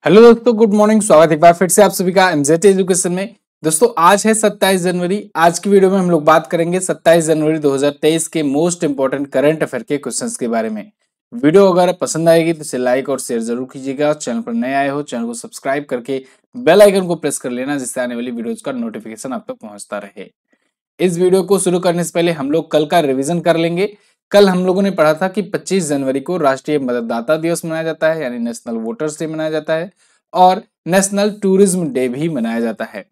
Hello दोस्तों, good morning. स्वागत है एक बार फिर से आप सभी का एमजेड एजुकेशन में। दोस्तों आज है 27 जनवरी। आज की वीडियो में हम लोग बात करेंगे 27 जनवरी 2023 के मोस्ट इंपोर्टेंट करंट अफेयर के क्वेश्चंस के बारे में। वीडियो अगर पसंद आएगी तो इसे लाइक और शेयर जरूर कीजिएगा। चैनल पर नए आए हो चैनल को सब्सक्राइब करके बेल आइकन को प्रेस कर लेना, जिससे आने वाली वीडियोज का नोटिफिकेशन आप तक पहुंचता रहे। इस वीडियो को शुरू करने से पहले हम लोग कल का रिवीजन कर लेंगे। कल हम लोगों ने पढ़ा था कि 25 जनवरी को राष्ट्रीय मतदाता दिवस मनाया जाता है, यानी नेशनल वोटर्स डे मनाया जाता है, और नेशनल टूरिज्म डे भी मनाया जाता है।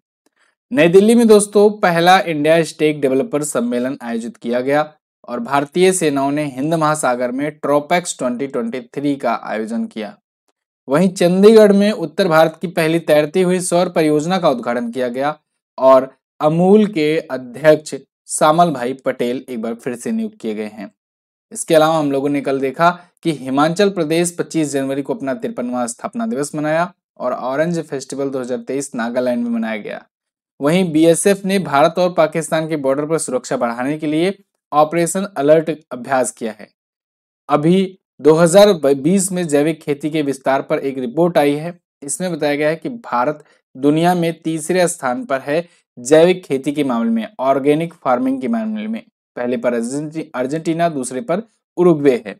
नई दिल्ली में दोस्तों पहला इंडिया स्टेक डेवलपर सम्मेलन आयोजित किया गया और भारतीय सेनाओं ने हिंद महासागर में ट्रोपेक्स 2023 का आयोजन किया। वहीं चंडीगढ़ में उत्तर भारत की पहली तैरती हुई सौर परियोजना का उद्घाटन किया गया और अमूल के अध्यक्ष सामल भाई पटेल एक बार फिर से नियुक्त किए गए हैं। इसके अलावा हम लोगों ने कल देखा कि हिमाचल प्रदेश 25 जनवरी को अपना 53वां स्थापना दिवस मनाया और ऑरेंज फेस्टिवल 2023 नागालैंड में मनाया गया। वहीं बीएसएफ ने भारत और पाकिस्तान के बॉर्डर पर सुरक्षा बढ़ाने के लिए ऑपरेशन अलर्ट अभ्यास किया है। अभी 2020 में जैविक खेती के विस्तार पर एक रिपोर्ट आई है। इसमें बताया गया है कि भारत दुनिया में तीसरे स्थान पर है जैविक खेती के मामले में, ऑर्गेनिक फार्मिंग के मामले में। पहले पर अर्जेंटीना, दूसरे पर उरुग्वे है।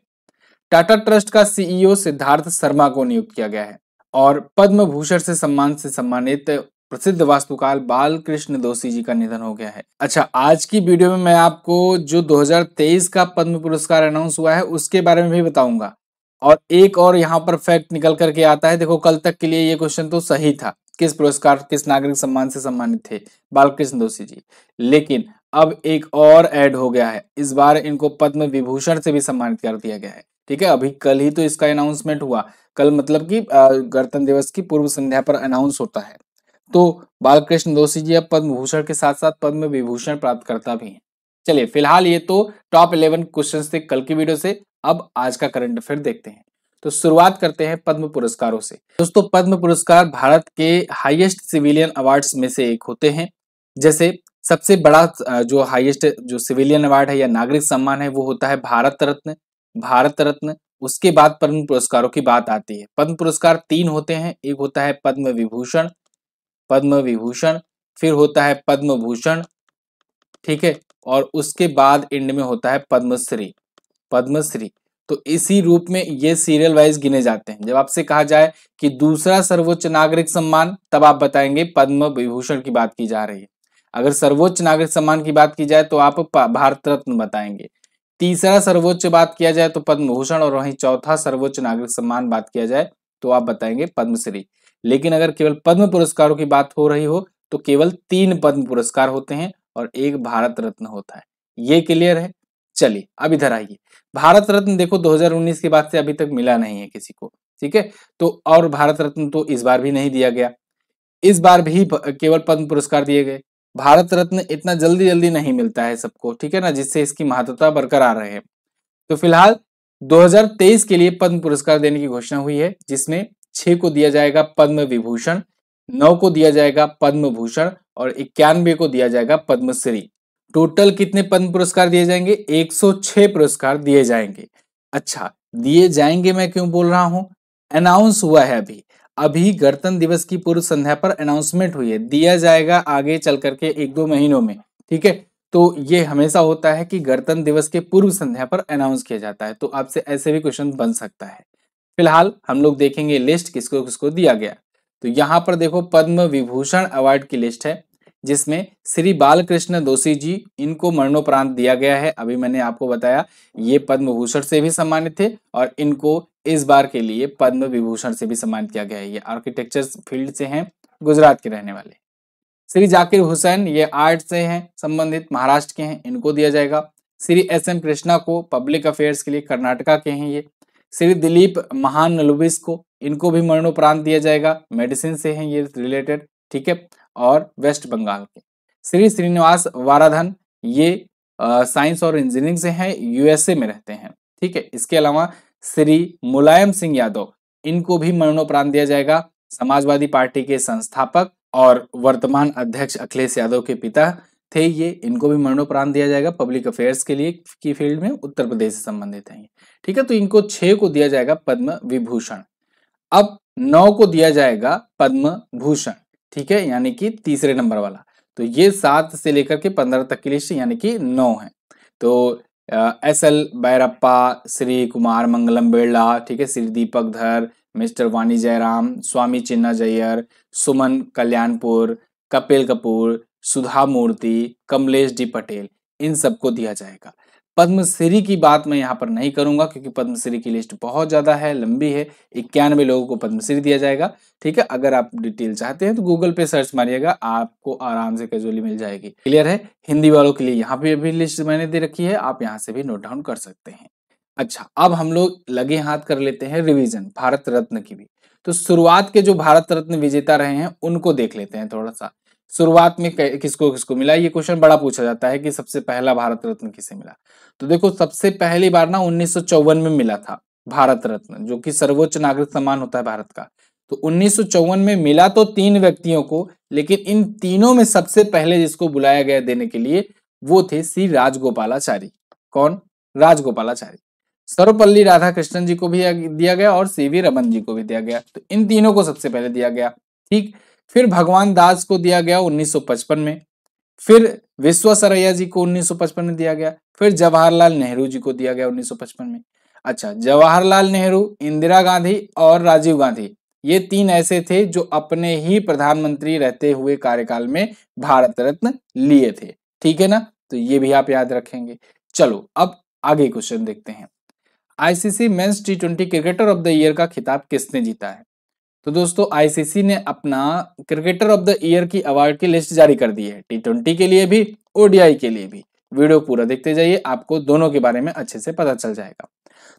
टाटा ट्रस्ट का सीईओ सिद्धार्थ शर्मा को नियुक्त किया गया है और पद्म भूषण से सम्मानित प्रसिद्ध वास्तुकार बालकृष्ण दोषी जी का निधन हो गया है। अच्छा, आज की वीडियो में मैं आपको जो 2023 का पद्म पुरस्कार अनाउंस हुआ है उसके बारे में भी बताऊंगा। और एक और यहाँ पर फैक्ट निकल करके आता है। देखो, कल तक के लिए ये क्वेश्चन तो सही था, किस पुरस्कार किस नागरिक सम्मान से सम्मानित थे बालकृष्ण दोषी जी, लेकिन अब एक और ऐड हो गया है। इस बार इनको पद्म विभूषण से भी सम्मानित कर दिया गया है। ठीक है, अभी कल ही तो इसका अनाउंसमेंट हुआ। कल मतलब कि गणतंत्र दिवस की पूर्व संध्या पर अनाउंस होता है। तो बालकृष्ण दोषी जी अब पद्म भूषण के साथ साथ पद्म विभूषण प्राप्तकर्ता भी हैं। चलिए, फिलहाल ये तो टॉप 11 क्वेश्चंस थे कल की वीडियो से। अब आज का करंट अफेयर देखते हैं। तो शुरुआत करते हैं पद्म पुरस्कारों से। दोस्तों, पद्म पुरस्कार भारत के हाईएस्ट सिविलियन अवार्ड्स में से एक होते हैं। जैसे सबसे बड़ा जो हाईएस्ट जो सिविलियन अवार्ड है या नागरिक सम्मान है वो होता है भारत रत्न। भारत रत्न, उसके बाद पद्म पुरस्कारों की बात आती है। पद्म पुरस्कार 3 होते हैं। एक होता है पद्म विभूषण, पद्म विभूषण, फिर होता है पद्म भूषण, ठीक है, और उसके बाद एंड में होता है पद्मश्री। पद्मश्री तो इसी रूप में ये सीरियल वाइज गिने जाते हैं। जब आपसे कहा जाए कि दूसरा सर्वोच्च नागरिक सम्मान, तब आप बताएंगे पद्म विभूषण की बात की जा रही है। अगर सर्वोच्च नागरिक सम्मान की बात की जाए तो आप भारत रत्न बताएंगे। तीसरा सर्वोच्च बात किया जाए तो पद्म भूषण, और वहीं चौथा सर्वोच्च नागरिक सम्मान बात किया जाए तो आप बताएंगे पद्मश्री। लेकिन अगर केवल पद्म पुरस्कारों की बात हो रही हो तो केवल 3 पद्म पुरस्कार होते हैं और एक भारत रत्न होता है। ये क्लियर है? चलिए अब इधर आइए। भारत रत्न देखो 2019 के बाद से अभी तक मिला नहीं है किसी को, ठीक है। तो और भारत रत्न तो इस बार भी नहीं दिया गया। इस बार भी केवल पद्म पुरस्कार दिए गए। भारत रत्न इतना जल्दी जल्दी नहीं मिलता है सबको, ठीक है ना, जिससे इसकी महत्ता बरकरार रहे। तो फिलहाल 2023 के लिए पद्म पुरस्कार देने की घोषणा हुई है, जिसमें 6 को दिया जाएगा पद्म विभूषण, 9 को दिया जाएगा पद्म भूषण और 91 को दिया जाएगा पद्मश्री। टोटल कितने पद्म पुरस्कार दिए जाएंगे? 106 पुरस्कार दिए जाएंगे। अच्छा, दिए जाएंगे मैं क्यों बोल रहा हूं? अनाउंस हुआ है अभी अभी गणतंत्र दिवस की पूर्व संध्या पर अनाउंसमेंट हुई है। दिया जाएगा आगे चल करके 1-2 महीनों में, ठीक है। तो ये हमेशा होता है कि गणतंत्र दिवस के पूर्व संध्या पर अनाउंस किया जाता है। तो आपसे ऐसे भी क्वेश्चन बन सकता है। फिलहाल हम लोग देखेंगे लिस्ट किसको किसको दिया गया। तो यहाँ पर देखो पद्म विभूषण अवार्ड की लिस्ट है, जिसमें श्री बालकृष्ण दोषी जी, इनको मरणोपरांत दिया गया है। अभी मैंने आपको बताया ये पद्म भूषण से भी सम्मानित थे और इनको इस बार के लिए पद्म विभूषण से भी सम्मानित किया गया है। ये आर्किटेक्चर फील्ड से हैं, गुजरात के रहने वाले। श्री जाकिर हुसैन, ये आर्ट से हैं संबंधित, महाराष्ट्र के हैं, इनको दिया जाएगा। श्री एस.एम. कृष्णा को पब्लिक अफेयर्स के लिए कर्नाटका के हैं ये। श्री दिलीप महानलुबिस को, इनको भी मरणोपरांत दिया जाएगा, मेडिसिन से हैं ये रिलेटेड, ठीक है, और वेस्ट बंगाल के। श्री श्रीनिवास वाराधन, ये साइंस और इंजीनियरिंग से हैं, यूएसए में रहते हैं, ठीक है। इसके अलावा श्री मुलायम सिंह यादव, इनको भी मरणोपरांत दिया जाएगा। समाजवादी पार्टी के संस्थापक और वर्तमान अध्यक्ष अखिलेश यादव के पिता थे ये, इनको भी मरणोपरांत दिया जाएगा। पब्लिक अफेयर्स के लिए की फील्ड में उत्तर प्रदेश से संबंधित है, ठीक है। तो इनको 6 को दिया जाएगा पद्म विभूषण। अब 9 को दिया जाएगा पद्म भूषण, ठीक है, यानी कि तीसरे नंबर वाला। तो ये 7 से लेकर के 15 तक की लिस्ट यानी कि 9 है। तो एस.एल. बैरप्पा, श्री कुमार मंगलम बिरला, ठीक है, श्री दीपक धर, मिस्टर वाणी जयराम, स्वामी चिन्ना जय्यर, सुमन कल्याणपुर, कपिल कपूर, सुधा मूर्ति, कमलेश डी पटेल, इन सबको दिया जाएगा। पद्मश्री की बात मैं यहाँ पर नहीं करूंगा क्योंकि पद्मश्री की लिस्ट बहुत ज्यादा है, लंबी है। 91 लोगों को पद्मश्री दिया जाएगा, ठीक है। अगर आप डिटेल चाहते हैं तो गूगल पे सर्च मारिएगा, आपको आराम से कैजुअली मिल जाएगी। क्लियर है। हिंदी वालों के लिए यहाँ पे भी लिस्ट मैंने दे रखी है, आप यहाँ से भी नोट डाउन कर सकते हैं। अच्छा, अब हम लोग लगे हाथ कर लेते हैं रिवीजन भारत रत्न की भी। तो शुरुआत के जो भारत रत्न विजेता रहे हैं उनको देख लेते हैं थोड़ा सा। शुरुआत में किसको किसको मिला, ये क्वेश्चन बड़ा पूछा जाता है कि सबसे पहला भारत रत्न किसे मिला। तो देखो, सबसे पहली बार ना 1954 में मिला था भारत रत्न, जो कि सर्वोच्च नागरिक सम्मान होता है भारत का। तो 1954 में मिला तो 3 व्यक्तियों को, लेकिन इन तीनों में सबसे पहले जिसको बुलाया गया देने के लिए वो थे श्री राजगोपालाचारी। कौन? राजगोपालाचारी। सर्वपल्ली राधाकृष्णन जी को भी दिया गया और सीवी रमन जी को भी दिया गया। तो इन तीनों को सबसे पहले दिया गया, ठीक। फिर भगवान दास को दिया गया 1955 में, फिर विश्वेश्वरैया जी को 1955 में दिया गया, फिर जवाहरलाल नेहरू जी को दिया गया 1955 में। अच्छा, जवाहरलाल नेहरू, इंदिरा गांधी और राजीव गांधी, ये 3 ऐसे थे जो अपने ही प्रधानमंत्री रहते हुए कार्यकाल में भारत रत्न लिए थे, ठीक है ना। तो ये भी आप याद रखेंगे। चलो अब आगे क्वेश्चन देखते हैं। ICC men's T20 cricketer of the year का खिताब किसने जीता है? तो दोस्तों, आईसीसी ने अपना क्रिकेटर ऑफ द ईयर की अवार्ड की लिस्ट जारी कर दी है, टी20 के लिए भी, ओडीआई के लिए भी। वीडियो पूरा देखते जाइए, आपको दोनों के बारे में अच्छे से पता चल जाएगा।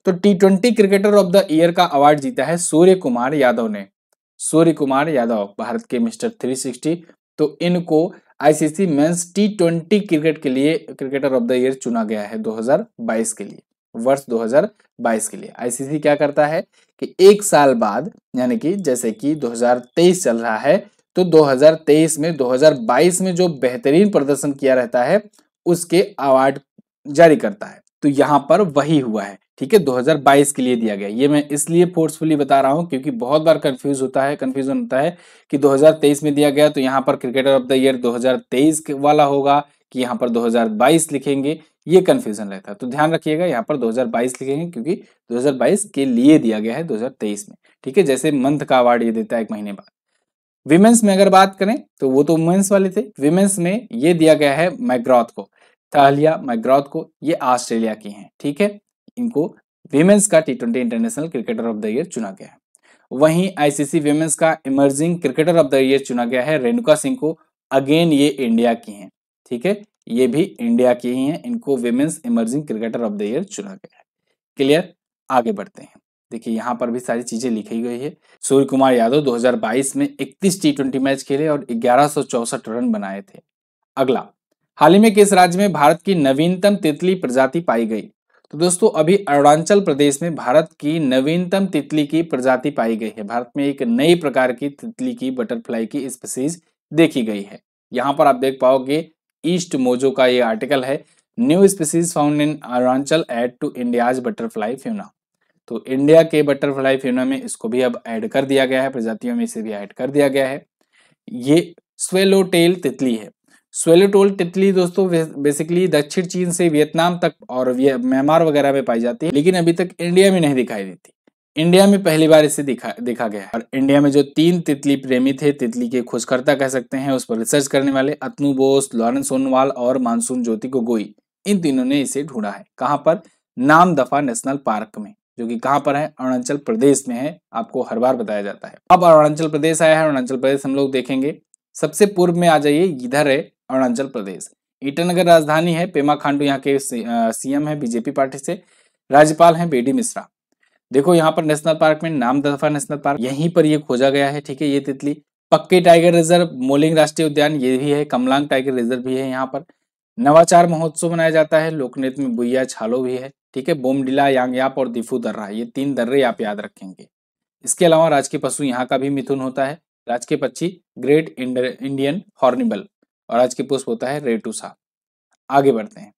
तो टी20 क्रिकेटर ऑफ द ईयर का अवार्ड जीता है सूर्य कुमार यादव ने। सूर्य कुमार यादव, भारत के मिस्टर 360। तो इनको आईसीसी मेंस टी20 क्रिकेट के लिए क्रिकेटर ऑफ द ईयर चुना गया है 2022 के लिए, वर्ष 2022 के लिए। आईसीसी क्या करता है कि एक साल बाद, यानी कि जैसे कि 2023 चल रहा है, तो 2023 में 2022 में जो बेहतरीन प्रदर्शन किया रहता है उसके अवार्ड जारी करता है। तो यहाँ पर वही हुआ है, ठीक है, 2022 के लिए दिया गया। ये मैं इसलिए फोर्सफुली बता रहा हूँ क्योंकि बहुत बार कंफ्यूजन होता है कि 2023 में दिया गया तो यहाँ पर क्रिकेटर ऑफ द ईयर 2023 वाला होगा कि यहाँ पर 2022 लिखेंगे, ये कंफ्यूजन रहता है। तो ध्यान रखिएगा, यहाँ पर 2022 लिखेंगे क्योंकि 2022 के लिए दिया गया है 2023 में, ठीक है। जैसे मंथ का अवार्ड ये देता है 1 महीने बाद। विमेंस में अगर बात करें तो वो तो वुमेन्स वाले थे। विमेंस में ये दिया गया है मैग्रॉथ को, तालिया मैग्रॉथ को, ये ऑस्ट्रेलिया की हैं, ठीक है। इनको विमेंस का टी20 international cricketer of the year चुना गया है। वहीं आईसीसी विमेंस का emerging cricketer of the year चुना गया है रेणुका सिंह को। अगेन ये इंडिया की हैं, ठीक है, ये भी इंडिया की ही हैं। इनको women's emerging cricketer of the year चुना गया है। क्लियर। आगे बढ़ते हैं। देखिए, यहाँ पर भी सारी चीजें लिखी गई है। सूर्य कुमार यादव 2022 में 31 टी20 मैच खेले और 1164 रन बनाए थे। अगला, हाल ही में किस राज्य में भारत की नवीनतम तितली प्रजाति पाई गई? तो दोस्तों, अभी अरुणाचल प्रदेश में भारत की नवीनतम तितली की प्रजाति पाई गई है। भारत में एक नई प्रकार की तितली की, बटरफ्लाई की स्पीसीज देखी गई है। यहाँ पर आप देख पाओगे, ईस्ट मोजो का ये आर्टिकल है, new species found in Arunachal add to India's butterfly fauna. तो इंडिया के बटरफ्लाई फ्यूना में इसको भी अब ऐड कर दिया गया है, प्रजातियों में इसे भी ऐड कर दिया गया है। ये स्वेलो टेल तितली है। स्वेलो टेल तितली दोस्तों बेसिकली दक्षिण चीन से वियतनाम तक और म्यांमार वगैरह में पाई जाती है, लेकिन अभी तक इंडिया में नहीं दिखाई देती। इंडिया में पहली बार इसे देखा गया है। और इंडिया में जो 3 तितली प्रेमी थे, तितली के खोजकर्ता कह सकते हैं, उस पर रिसर्च करने वाले अतनु बोस, लॉरेंस सोनोवाल और मानसून ज्योति गोगोई, इन तीनों ने इसे ढूंढा है। कहाँ पर? नामदफा नेशनल पार्क में, जो कि कहाँ पर है? अरुणाचल प्रदेश में है। आपको हर बार बताया जाता है। अब अरुणाचल प्रदेश आया है। अरुणाचल प्रदेश हम लोग देखेंगे। सबसे पूर्व में आ जाइए, इधर है अरुणाचल प्रदेश। ईटानगर राजधानी है। पेमा खांडू यहाँ के सीएम है बीजेपी पार्टी से। राज्यपाल हैं बीडी मिश्रा। देखो, यहाँ पर नेशनल पार्क में नामदफा नेशनल पार्क, यहीं पर ये खोजा गया है, ठीक है, ये तितली। पक्के टाइगर रिजर्व, मोलिंग राष्ट्रीय उद्यान, ये भी है। कमलांग टाइगर रिजर्व भी है यहाँ पर। नवाचार महोत्सव मनाया जाता है। लोकनृत्य में बुइया छालो भी है, ठीक है। बोमडिला, यांगयाप और दिफू दर्रा, ये 3 दर्रे आप याद रखेंगे। इसके अलावा राजकीय पशु यहाँ का भी मिथुन होता है। राजकीय पक्षी ग्रेट इंडियन हॉर्निबल और राजकीय पुष्प होता है रेटुसा। आगे बढ़ते हैं।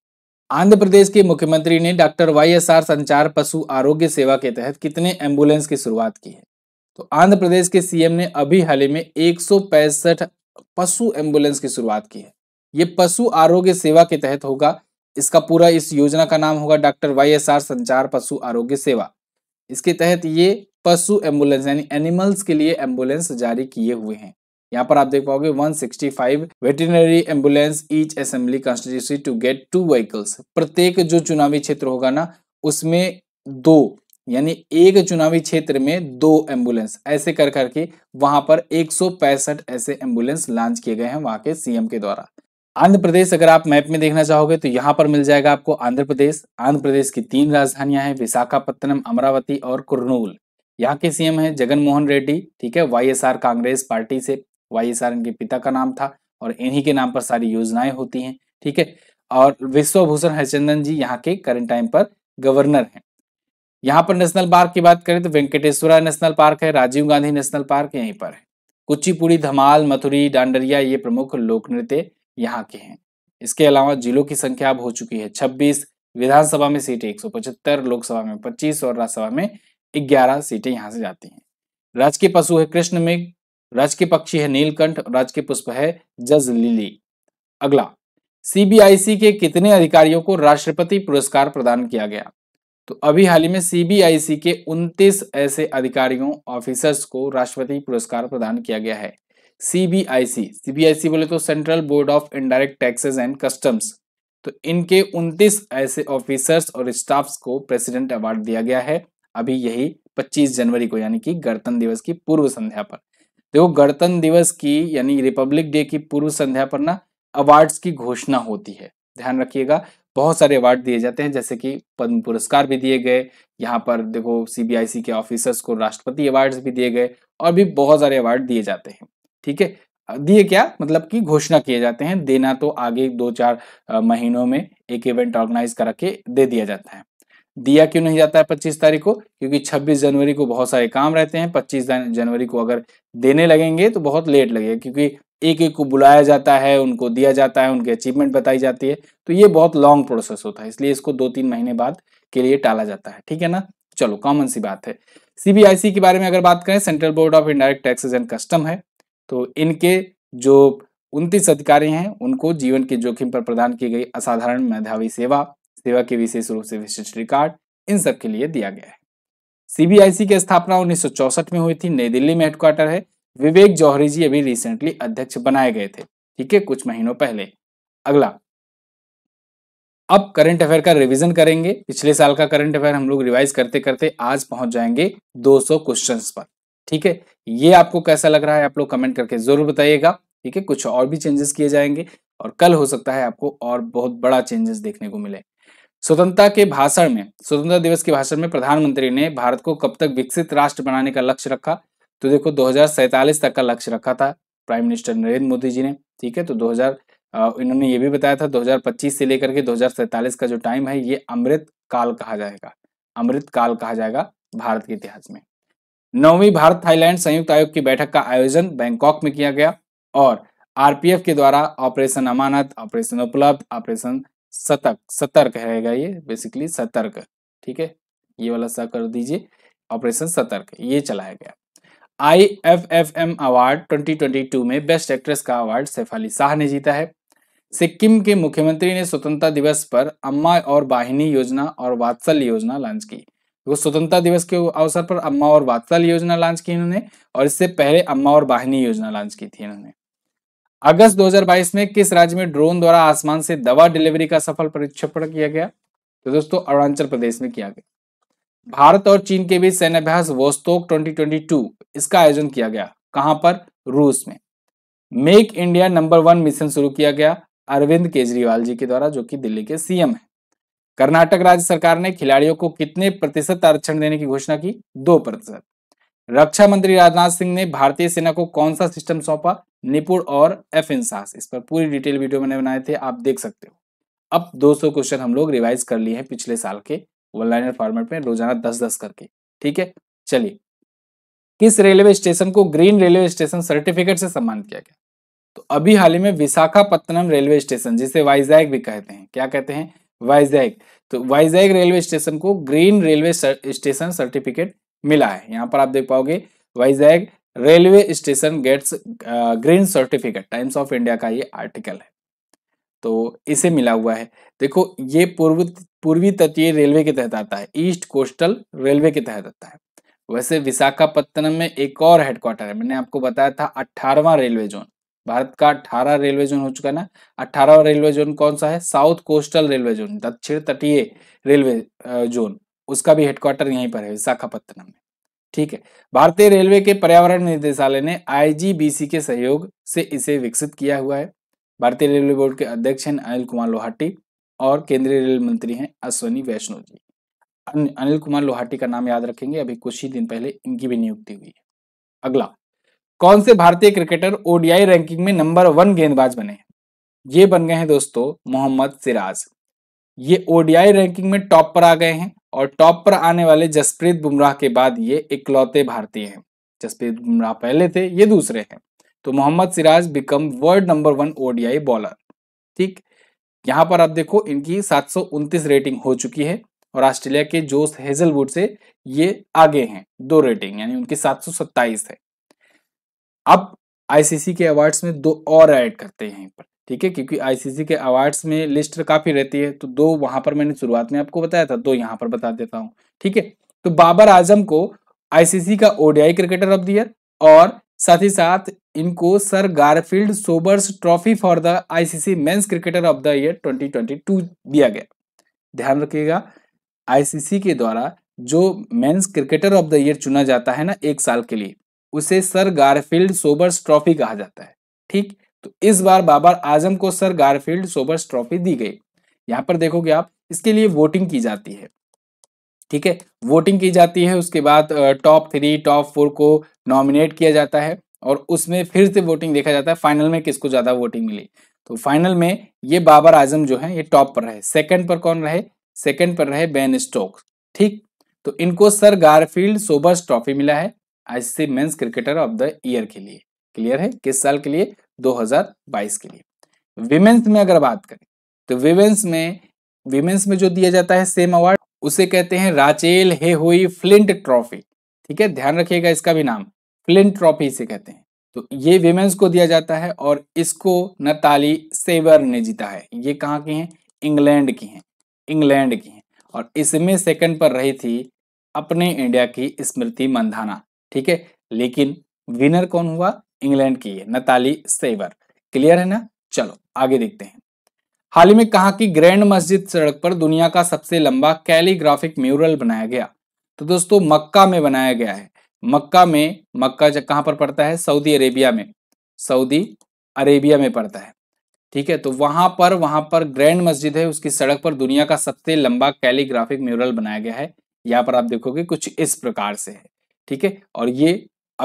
आंध्र प्रदेश के मुख्यमंत्री ने डॉक्टर वाईएसआर संचार पशु आरोग्य सेवा के तहत कितने एम्बुलेंस की शुरुआत की है? तो आंध्र प्रदेश के सीएम ने अभी हाल ही में 165 पशु एम्बुलेंस की शुरुआत की है। ये पशु आरोग्य सेवा के तहत होगा। इसका पूरा इस योजना का नाम होगा डॉक्टर वाईएसआर संचार पशु आरोग्य सेवा। इसके तहत ये पशु एम्बुलेंस यानी एनिमल्स के लिए एम्बुलेंस जारी किए हुए हैं। यहाँ पर आप देख पाओगे 165 veterinary ambulance each assembly constituency to get 2 vehicles. प्रत्येक जो चुनावी क्षेत्र होगा ना उसमें 2 यानी एक चुनावी क्षेत्र में 2 एम्बुलेंस ऐसे कर करके वहां पर 165 ऐसे एम्बुलेंस लॉन्च किए गए हैं वहां के सीएम के द्वारा। आंध्र प्रदेश अगर आप मैप में देखना चाहोगे तो यहाँ पर मिल जाएगा आपको आंध्र प्रदेश। आंध्र प्रदेश की 3 राजधानियां हैं, विशाखापत्तनम, अमरावती और कुर्नूल। यहाँ के सीएम हैं जगन मोहन रेड्डी, ठीक है, वाईएसआर कांग्रेस पार्टी से। वाईएसआर इनके पिता का नाम था और इन्हीं के नाम पर सारी योजनाएं होती हैं, ठीक है। और विश्वभूषण हरिचंदन जी यहाँ के करंट टाइम पर गवर्नर हैं। यहाँ पर नेशनल पार्क की बात करें तो वेंकटेश्वरा नेशनल पार्क है, राजीव गांधी नेशनल पार्क यहीं पर है। कुचिपुड़ी, धमाल, मथुरी, डांडरिया ये प्रमुख लोक नृत्य यहाँ के हैं। इसके अलावा जिलों की संख्या अब हो चुकी है 26, विधानसभा में सीटें 175, लोकसभा में 25 और राज्यसभा में 11 सीटें यहाँ से जाती हैं। राजकीय पशु है कृष्ण मृग, राजकीय पक्षी है नीलकंठ, राजकीय पुष्प है जज लिली। अगला, सीबीआईसी के कितने अधिकारियों को राष्ट्रपति पुरस्कार प्रदान किया गया? तो अभी हाल ही में सीबीआईसी के 29 ऐसे अधिकारियों ऑफिसर्स को राष्ट्रपति पुरस्कार प्रदान किया गया है। सीबीआईसी बोले तो central board of indirect taxes and customs. तो इनके 29 ऐसे ऑफिसर्स और स्टाफ्स को प्रेसिडेंट अवार्ड दिया गया है अभी यही 25 जनवरी को, यानी कि गणतंत्र दिवस की पूर्व संध्या पर। देखो गणतंत्र दिवस की यानी रिपब्लिक डे की पूर्व संध्या पर ना अवार्ड्स की घोषणा होती है, ध्यान रखिएगा। बहुत सारे अवार्ड दिए जाते हैं जैसे कि पद्म पुरस्कार भी दिए गए, यहाँ पर देखो सीबीआईसी के ऑफिसर्स को राष्ट्रपति अवार्ड्स भी दिए गए और भी बहुत सारे अवार्ड दिए जाते हैं, ठीक है। दिए क्या मतलब कि घोषणा किए जाते हैं, देना तो आगे 2-4 महीनों में एक इवेंट ऑर्गेनाइज करा के दे दिया जाता है। दिया क्यों नहीं जाता है 25 तारीख को? क्योंकि 26 जनवरी को बहुत सारे काम रहते हैं। 25 जनवरी को अगर देने लगेंगे तो बहुत लेट लगेगा, क्योंकि एक एक को बुलाया जाता है, उनको दिया जाता है, उनकी अचीवमेंट बताई जाती है, तो ये बहुत लॉन्ग प्रोसेस होता है, इसलिए इसको 2-3 महीने बाद के लिए टाला जाता है, ठीक है ना। चलो कॉमन सी बात है। सीबीआईसी के बारे में अगर बात करें, central board of indirect taxes and custom है। तो इनके जो 29 अधिकारी हैं उनको जीवन के जोखिम पर प्रदान की गई असाधारण मेधावी सेवा के विशेष रूप से विशिष्ट रिकॉर्ड, इन सब के लिए दिया गया है। सीबीआईसी की स्थापना 1964 में हुई थी, नई दिल्ली में हेडक्वार्टर है। विवेक जौहरी जी अभी रिसेंटली अध्यक्ष बनाए गए थे, ठीक है, कुछ महीनों पहले। अगला, अब करंट अफेयर का रिवीजन करेंगे। पिछले साल का करंट अफेयर हम लोग रिवाइज करते करते आज पहुंच जाएंगे 200 क्वेश्चंस पर, ठीक है। ये आपको कैसा लग रहा है आप लोग कमेंट करके जरूर बताइएगा, ठीक है। कुछ और भी चेंजेस किए जाएंगे और कल हो सकता है आपको और बहुत बड़ा चेंजेस देखने को मिले। स्वतंत्रता दिवस के भाषण में प्रधानमंत्री ने भारत को कब तक विकसित राष्ट्र बनाने का लक्ष्य रखा? तो देखो 2047 तक का लक्ष्य रखा था प्राइम मिनिस्टर नरेंद्र मोदी जी ने, ठीक है। तो इन्होंने ये भी बताया था 2025 से लेकर के 2047 का जो टाइम है ये अमृत काल कहा जाएगा भारत के इतिहास में। 9वीं भारत थाईलैंड संयुक्त आयोग की बैठक का आयोजन बैंकॉक में किया गया और आरपीएफ के द्वारा ऑपरेशन अमानत, ऑपरेशन उपलब्ध, ऑपरेशन सतर्क रहेगा, ये बेसिकली सतर्क, ठीक है, ये वाला सा कर दीजिए, ऑपरेशन सतर्क ये चलाया गया। IFFM अवार्ड 2022 में बेस्ट एक्ट्रेस का अवार्ड सैफ अली शाह ने जीता है। सिक्किम के मुख्यमंत्री ने स्वतंत्रता दिवस पर अम्मा और वाहिनी योजना और वात्सल्य योजना लॉन्च की। तो स्वतंत्रता दिवस के अवसर पर अम्मा और वात्सल्य योजना लॉन्च की इन्होंने, और इससे पहले अम्मा और वाहिनी योजना लॉन्च की थी इन्होंने। अगस्त 2022 में किस राज्य में ड्रोन द्वारा आसमान से दवा डिलीवरी का सफल प्रक्षेपण किया गया? तो दोस्तों अरुणाचल प्रदेश में किया गया। भारत और चीन के बीच सैन्य अभ्यास वोस्तोक 2022 इसका आयोजन किया गया, कहां पर? रूस में। मेक इंडिया नंबर 1 मिशन शुरू किया गया अरविंद केजरीवाल जी के द्वारा, जो कि दिल्ली के सीएम है। कर्नाटक राज्य सरकार ने खिलाड़ियों को कितने प्रतिशत आरक्षण देने की घोषणा की? 2%। रक्षा मंत्री राजनाथ सिंह ने भारतीय सेना को कौन सा सिस्टम सौंपा? निपुण और एफइंसास। इस पर पूरी डिटेल वीडियो मैंने बनाए थे, आप देख सकते हो। अब 200 क्वेश्चन हम लोग रिवाइज कर लिए हैं पिछले साल के वन लाइनर फॉर्मेट में, रोजाना 10-10 करके, ठीक है। चलिए, किस रेलवे स्टेशन को ग्रीन रेलवे स्टेशन सर्टिफिकेट से सम्मानित किया गया? तो अभी हाल ही में विशाखापत्तनम रेलवे स्टेशन, जिसे वाइजैग भी कहते हैं, क्या कहते हैं? वाइजैग। तो वाइजैग रेलवे स्टेशन को ग्रीन रेलवे स्टेशन सर्टिफिकेट मिला है। यहाँ पर आप देख पाओगे Vizag railway station gets green certificate, Times of India का ये आर्टिकल है, तो इसे मिला हुआ है। देखो ये पूर्वी तटीय रेलवे के तहत आता है, ईस्ट कोस्टल रेलवे के तहत आता है। वैसे विशाखापत्तनम में एक और हेडक्वार्टर है, मैंने आपको बताया था 18वां रेलवे जोन, भारत का 18 रेलवे जोन हो चुका है ना। 18वां रेलवे जोन कौन सा है? साउथ कोस्टल रेलवे जोन, दक्षिण तटीय रेलवे जोन, उसका भी हेडक्वार्टर यहीं पर है, विशाखापत्तनम में। ठीक है, भारतीय रेलवे के पर्यावरण निदेशालय ने आईजीबीसी के सहयोग से इसे विकसित किया हुआ है। भारतीय रेलवे बोर्ड के अध्यक्ष हैं अनिल कुमार लोहाटी और केंद्रीय रेल मंत्री हैं अश्विनी वैष्णव जी। अनिल कुमार लोहाटी का नाम याद रखेंगे, अभी कुछ ही दिन पहले इनकी भी नियुक्ति हुई है। अगला, कौन से भारतीय क्रिकेटर ओडीआई रैंकिंग में नंबर 1 गेंदबाज बने हैं? ये बन गए हैं दोस्तों मोहम्मद सिराज। ये ओडीआई रैंकिंग में टॉप पर आ गए हैं और टॉप पर आने वाले जसप्रीत बुमराह के बाद ये इकलौते भारतीय हैं। जसप्रीत बुमराह पहले थे, ये दूसरे हैं। तो Mohammed Siraj become world number 1 ODI bowler. ठीक, यहां पर आप देखो इनकी 729 रेटिंग हो चुकी है और ऑस्ट्रेलिया के जोस हेजलवुड से ये आगे हैं 2 रेटिंग, यानी उनकी 727 है। अब आईसीसी के अवार्ड्स में 2 और ऐड करते हैं यहीं पर, ठीक है, क्योंकि आईसीसी के अवार्ड्स में लिस्ट काफी रहती है, तो 2 वहां पर मैंने शुरुआत में आपको बताया था, 2 यहां पर बता देता हूं। ठीक है, तो बाबर आजम को आईसीसी का ODI cricketer of the year और साथ ही साथ इनको sir Garfield Sobers trophy for the ICC men's cricketer of the year 2022 दिया गया। ध्यान रखिएगा, आईसीसी के द्वारा जो men's cricketer of the year चुना जाता है ना 1 साल के लिए, उसे सर गारफील्ड सोबर्स ट्रॉफी कहा जाता है। ठीक, तो इस बार बाबर आजम को सर गारफील्ड सोबर्स ट्रॉफी दी गई। यहां पर देखोगे आप, इसके लिए वोटिंग की जाती है। ठीक है, वोटिंग की जाती है, उसके बाद टॉप 3 टॉप 4 को नॉमिनेट किया जाता है और उसमें फिर से वोटिंग देखा जाता है फाइनल में किसको ज्यादा वोटिंग मिली। तो फाइनल में ये बाबर आजम जो है ये टॉप पर रहे। सेकंड पर कौन रहे? सेकंड पर रहे बेन स्टोक्स। ठीक, तो इनको सर गारफील्ड सोबर्स ट्रॉफी मिला है ICC men's cricketer of the year के लिए। क्लियर है? किस साल के लिए? 2022 के लिए। विमेंस में अगर बात करें तो विमेंस में जो दिया जाता है सेम अवार्ड, उसे कहते हैं राचेल हे हुई फ्लिंट ट्रॉफी। ठीक है, ध्यान रखिएगा इसका भी नाम फ्लिंट ट्रॉफी इसे कहते हैं। तो ये विमेंस को दिया जाता है और इसको नताली सेवर ने जीता है। ये कहाँ की हैं? इंग्लैंड की हैं, इंग्लैंड की हैं। और इसमें सेकंड पर रही थी अपने इंडिया की स्मृति मंधाना। ठीक है, लेकिन विनर कौन हुआ? इंग्लैंड की है नताली सेवर। क्लियर है ना? चलो आगे देखते हैं। हाल ही में कहा कि ग्रैंड मस्जिद सड़क पर दुनिया का सबसे लंबा कैलीग्राफिक म्यूरल बनाया गया। तो दोस्तों मक्का में बनाया गया है। मक्का कहां पर पड़ता है? सऊदी अरेबिया में, सऊदी अरेबिया में पड़ता है। ठीक है, तो वहां पर ग्रैंड मस्जिद है, उसकी सड़क पर दुनिया का सबसे लंबा कैलीग्राफिक म्यूरल बनाया गया है। यहाँ पर आप देखोगे कुछ इस प्रकार से है। ठीक है, और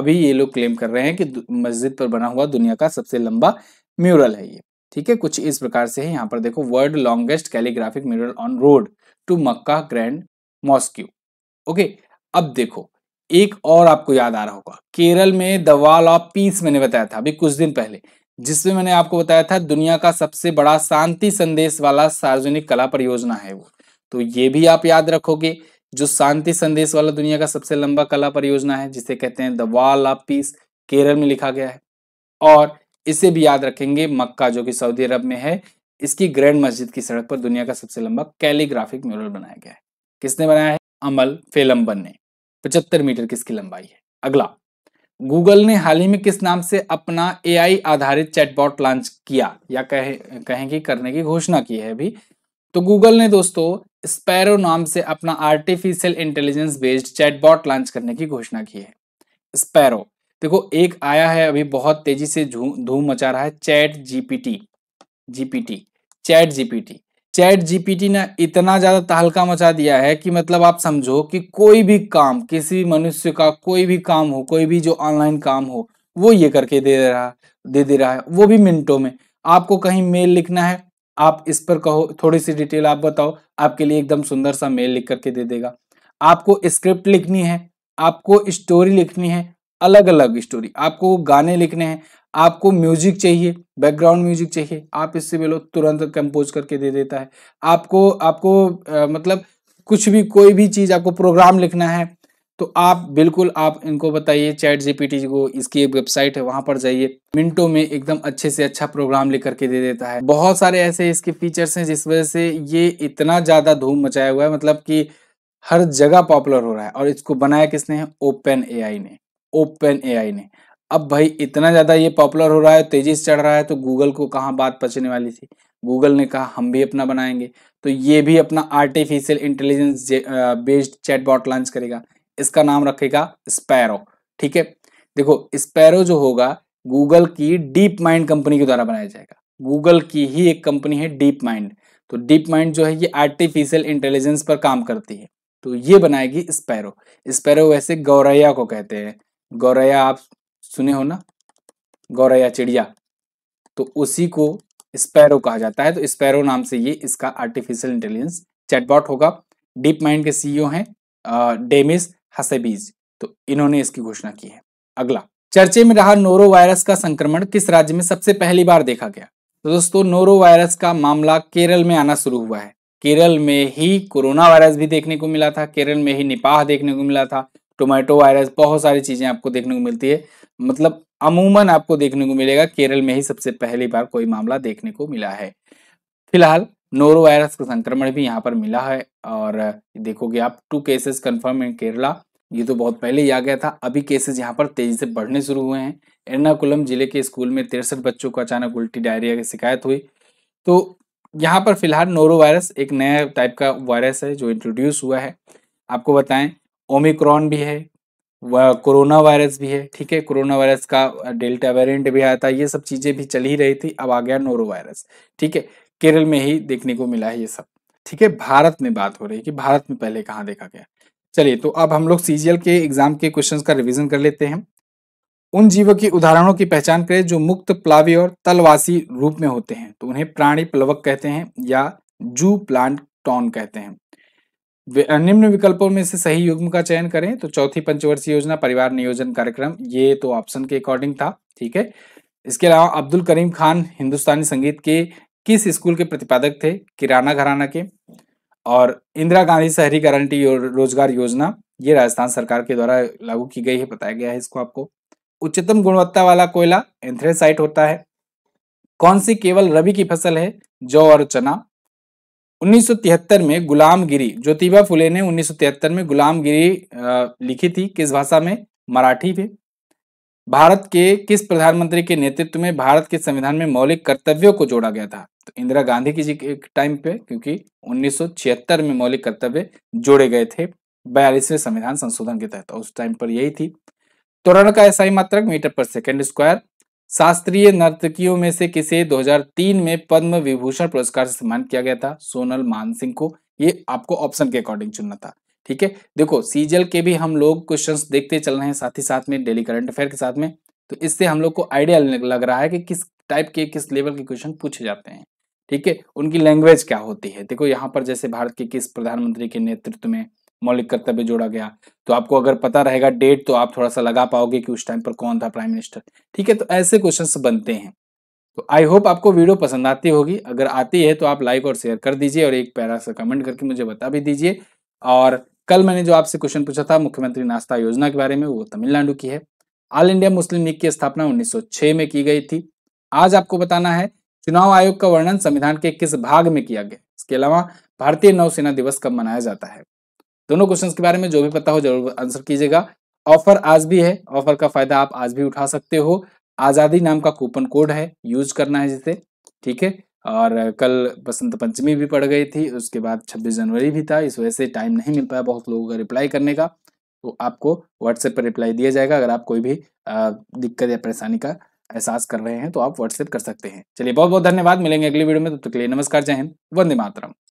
ये लोग क्लेम कर रहे हैं कि मस्जिद पर बना हुआ दुनिया का सबसे लंबा म्यूरल है ये। ठीक है, कुछ इस प्रकार से है। यहाँ पर देखो, world longest calligraphic mural on road to Mecca grand mosque. Okay, अब देखो एक और आपको याद आ रहा होगा, केरल में द वॉल ऑफ पीस मैंने बताया था अभी कुछ दिन पहले, जिसमें मैंने आपको बताया था दुनिया का सबसे बड़ा शांति संदेश वाला सार्वजनिक कला परियोजना है वो। तो ये भी आप याद रखोगे, जो शांति संदेश वाला दुनिया का सबसे लंबा कला परियोजना है जिसे कहते हैं the wall of peace, Kerala में लिखा गया है। और इसे भी याद रखेंगे, मक्का जो कि सऊदी अरब में है, इसकी ग्रैंड मस्जिद की सड़क पर दुनिया का सबसे लंबा कैलीग्राफिक म्यूरल बनाया गया है। किसने बनाया है? अमल फेलम्बन ने। 75 मीटर की इसकी लंबाई है। अगला, गूगल ने हाल ही में किस नाम से अपना एआई आधारित चैटबॉट लॉन्च किया या कहें कि करने की घोषणा की है अभी? तो गूगल ने दोस्तों स्पैरो नाम से अपना artificial intelligence based chatbot launch करने की घोषणा की है। स्पैरो, देखो एक आया है अभी बहुत तेजी से धूम मचा रहा है, चैट जीपीटी ने इतना ज्यादा तहलका मचा दिया है कि मतलब आप समझो कि कोई भी काम, किसी मनुष्य का कोई भी काम हो, कोई भी जो ऑनलाइन काम हो, वो ये करके दे दे रहा है, वो भी मिनटों में। आपको कहीं मेल लिखना है, आप इस पर कहो थोड़ी सी डिटेल आप बताओ, आपके लिए एकदम सुंदर सा मेल लिख करके दे देगा। आपको स्क्रिप्ट लिखनी है, आपको स्टोरी लिखनी है, अलग अलग स्टोरी, आपको गाने लिखने हैं, आपको म्यूजिक चाहिए, बैकग्राउंड म्यूजिक चाहिए, आप इससे बोलो तुरंत कंपोज करके दे देता है। आपको मतलब कुछ भी, कोई भी चीज, आपको प्रोग्राम लिखना है, तो आप बिल्कुल आप इनको बताइए चैट जीपीटी को, इसकी एक वेबसाइट है वहां पर जाइए, मिनटों में एकदम अच्छे से अच्छा प्रोग्राम लिख करके दे देता है। बहुत सारे ऐसे इसके फीचर्स हैं जिस वजह से ये इतना ज्यादा धूम मचाया हुआ है, मतलब कि हर जगह पॉपुलर हो रहा है। और इसको बनाया किसने है? ओपन एआई ने। ओपन एआई ने। अब भाई इतना ज्यादा ये पॉपुलर हो रहा है, तेजी से चढ़ रहा है, तो गूगल को कहाँ बात पचने वाली थी। गूगल ने कहा हम भी अपना बनाएंगे, तो ये भी अपना artificial intelligence based chatbot launch करेगा। इसका नाम रखेगा स्पैरो। ठीक है, देखो स्पैरो जो होगा गूगल की डीप माइंड कंपनी के द्वारा बनाया जाएगा। गूगल की ही एक कंपनी है डीप माइंड। तो डीप माइंड जो है ये आर्टिफिशियल इंटेलिजेंस पर काम करती है, तो ये बनाएगी स्पैरो। स्पैरो वैसे गौरैया को कहते हैं। गौरैया आप सुने हो ना, गौरैया चिड़िया, तो उसी को स्पैरो कहा जाता है। तो स्पैरो नाम से ये इसका आर्टिफिशियल इंटेलिजेंस चैटबॉट होगा। डीप माइंड के सीईओ हैं डेमिस हसेबीज, तो इन्होंने इसकी घोषणा की है। अगला, चर्चे में रहा नोरो वायरस का संक्रमण किस राज्य में सबसे पहली बार देखा गया? तो दोस्तों नोरो वायरस का मामला केरल में आना शुरू हुआ है। केरल में ही कोरोना वायरस भी देखने को मिला था, केरल में ही निपाह देखने को मिला था, टोमेटो वायरस, बहुत सारी चीजें आपको देखने को मिलती है। मतलब अमूमन आपको देखने को मिलेगा केरल में ही सबसे पहली बार कोई मामला देखने को मिला है। फिलहाल नोरो वायरस का संक्रमण भी यहाँ पर मिला है, और देखोगे आप 2 केसेस कंफर्म इन केरला। ये तो बहुत पहले ही आ गया था, अभी केसेस यहाँ पर तेजी से बढ़ने शुरू हुए हैं। एर्नाकुलम जिले के स्कूल में 63 बच्चों को अचानक उल्टी डायरिया की शिकायत हुई। तो यहाँ पर फिलहाल नोरो वायरस एक नया टाइप का वायरस है जो इंट्रोड्यूस हुआ है। आपको बताएं ओमिक्रॉन भी है, वह कोरोना वायरस भी है। ठीक है, कोरोना वायरस का डेल्टा वेरिएंट भी आया था, ये सब चीजें भी चल ही रही थी, अब आ गया नोरो वायरस। ठीक है, केरल में ही देखने को मिला है ये सब। ठीक है, भारत में बात हो रही है कि भारत में पहले कहाँ देखा गया। चलिए, तो अब हम लोग सीजीएल के एग्जाम के क्वेश्चंस का रिवीजन कर लेते हैं। उन जीवों की उदाहरणों की पहचान करें जो मुक्त प्लावी और तलवासी रूप में होते हैं। तो उन्हें प्राणी प्लवक कहते हैं या जू प्लांटन कहते हैं। निम्न विकल्पों में से सही युग्म का चयन करें। तो चौथी पंचवर्षीय योजना परिवार नियोजन कार्यक्रम, ये तो ऑप्शन के अकॉर्डिंग था। ठीक है, इसके अलावा अब्दुल करीम खान हिंदुस्तानी संगीत के किस स्कूल के प्रतिपादक थे? किराना घराना के। और इंदिरा गांधी शहरी गारंटी रोजगार योजना, ये राजस्थान सरकार के द्वारा लागू की गई है, बताया गया है इसको आपको। उच्चतम गुणवत्ता वाला कोयला एंथ्रेसाइट होता है। कौन सी केवल रबी की फसल है? जौ और चना। 1973 में गुलामगिरी, ज्योतिबा फुले ने 1973 में गुलामगिरी लिखी थी, किस भाषा में? मराठी में। भारत के किस प्रधानमंत्री के नेतृत्व में भारत के संविधान में मौलिक कर्तव्यों को जोड़ा गया था? तो इंदिरा गांधी की जी के टाइम पे, क्योंकि 1976 में मौलिक कर्तव्य जोड़े गए थे 42वें संविधान संशोधन के तहत, उस टाइम पर यही थी। त्वरण का एसआई मात्रक मीटर पर सेकंड स्क्वायर। शास्त्रीय नर्तकियों में से किसे 2003 में पद्म विभूषण पुरस्कार से सम्मानित किया गया था? सोनल मानसिंह को। ये आपको ऑप्शन के अकॉर्डिंग चुनना था। ठीक है, देखो सीजीएल के भी हम लोग क्वेश्चंस देखते चल रहे हैं साथ ही साथ में डेली करंट अफेयर के साथ में, तो इससे हम लोग को आइडिया लग रहा है कि किस टाइप के किस लेवल के क्वेश्चन पूछे जाते हैं। ठीक है, उनकी लैंग्वेज क्या होती है। देखो यहाँ पर जैसे भारत के किस प्रधानमंत्री के नेतृत्व में मौलिक कर्तव्य जोड़ा गया, तो आपको अगर पता रहेगा डेट तो आप थोड़ा सा लगा पाओगे कि उस टाइम पर कौन था प्राइम मिनिस्टर। ठीक है, तो ऐसे क्वेश्चंस बनते हैं। तो आई होप आपको वीडियो पसंद आती होगी, अगर आती है तो आप लाइक और शेयर कर दीजिए और एक प्यारा सा कमेंट करके मुझे बता भी दीजिए। और कल मैंने जो आपसे क्वेश्चन पूछा था मुख्यमंत्री नाश्ता योजना के बारे में, वो तमिलनाडु की है। ऑल इंडिया मुस्लिम लीग की स्थापना 1906 में की गई थी। आज आपको बताना है चुनाव आयोग का वर्णन संविधान के किस भाग में किया गया। इसके अलावा भारतीय नौसेना दिवस कब मनाया जाता है। दोनों क्वेश्चंस के बारे में जो भी पता हो जरूर आंसर कीजिएगा। ऑफर आज भी है, ऑफर का फायदा आप आज भी उठा सकते हो। आजादी नाम का कूपन कोड है, यूज करना है जिसे। ठीक है, और कल बसंत पंचमी भी पड़ गई थी, उसके बाद 26 जनवरी भी था, इस वजह से टाइम नहीं मिल पाया बहुत लोगों का रिप्लाई करने का। तो आपको व्हाट्सएप पर रिप्लाई दिया जाएगा। अगर आप कोई भी दिक्कत या परेशानी का एहसास कर रहे हैं तो आप व्हाट्सएप कर सकते हैं। चलिए बहुत बहुत धन्यवाद, मिलेंगे अगली वीडियो में, तब तक के लिए नमस्कार, जय हिंद, वंदे मातरम।